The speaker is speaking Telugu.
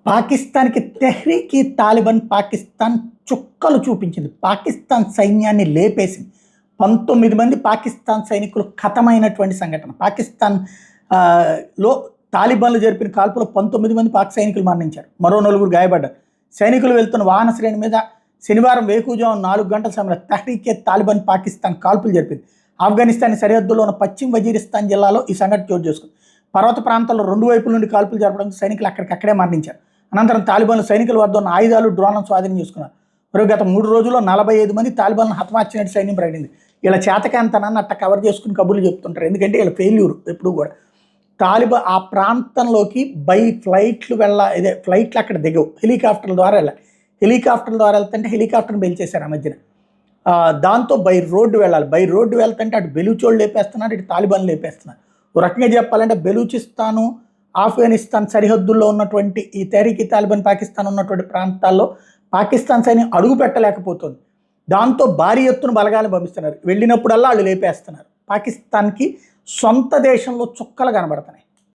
పాకిస్తాన్కి తెహ్రీక్ ఈ తాలిబాన్ పాకిస్తాన్ చుక్కలు చూపించింది. పాకిస్తాన్ సైన్యాన్ని లేపేసింది. 19 మంది పాకిస్తాన్ సైనికులు ఖతమైనటువంటి సంఘటన. పాకిస్తాన్ లో తాలిబాన్లు జరిపిన కాల్పులో 19 మంది పాక్ సైనికులు మరణించారు, మరో 9 గాయపడ్డారు. సైనికులు వెళ్తున్న వాహన శ్రేణి మీద శనివారం వేకువజాము 4 గంటల సమయంలో తెహ్రీక్ ఏ తాలిబాన్ పాకిస్తాన్ కాల్పులు జరిపింది. ఆఫ్ఘనిస్తాన్ సరిహద్దులో ఉన్న పశ్చిమ వజీరిస్తాన్ జిల్లాలో ఈ సంఘటన చోటు చేసుకుంది. పర్వత ప్రాంతాల్లో 2 వైపుల నుండి కాల్పులు జరపడంతో సైనికులు అక్కడికక్కడే మరణించారు. అనంతరం తాలిబాన్లు సైనికుల వద్ద ఉన్న ఆయుధాలు, డ్రోన్లను స్వాధీనం చేసుకున్నారు. మరియు గత 3 రోజుల్లో 45 మంది తాలిబాన్లను హతమార్చినట్టు సైన్యం ప్రకటించింది. ఇలా చేతకాంతనాన్ని అట్ట కవర్ చేసుకుని కబుర్లు చెప్తుంటారు, ఎందుకంటే వీళ్ళ ఫెయిల్యూర్ ఎప్పుడు కూడా. తాలిబాన్ ఆ ప్రాంతంలోకి బై ఫ్లైట్లు ఫ్లైట్లు అక్కడ దిగవు, హెలికాప్టర్ల ద్వారా వెళ్ళాలి. హెలికాప్టర్ల ద్వారా వెళ్తుంటే హెలికాప్టర్ని బెల్చేశారు ఆ మధ్యన. దాంతో బై రోడ్డు వెళ్ళాలి. బై రోడ్డు వెళ్తుంటే అటు బెలూచోళ్ళు లేపేస్తున్నారు, ఇటు తాలిబాన్లు లేపేస్తున్నారు. ఓ రకంగా చెప్పాలంటే బెలూచిస్తాను, ఆఫ్ఘనిస్తాన్ సరిహద్దుల్లో ఉన్నటువంటి ఈ తెహ్రీక్ తాలిబాన్ పాకిస్తాన్ ఉన్నటువంటి ప్రాంతాల్లో పాకిస్తాన్ సైన్యం అడుగు పెట్టలేకపోతుంది. దాంతో భారీ ఎత్తున బలగాలను పంపిస్తున్నారు. వెళ్ళినప్పుడల్లా వాళ్ళు లేపేస్తున్నారు. పాకిస్తాన్కి సొంత దేశంలో చుక్కలు కనబడుతున్నాయి.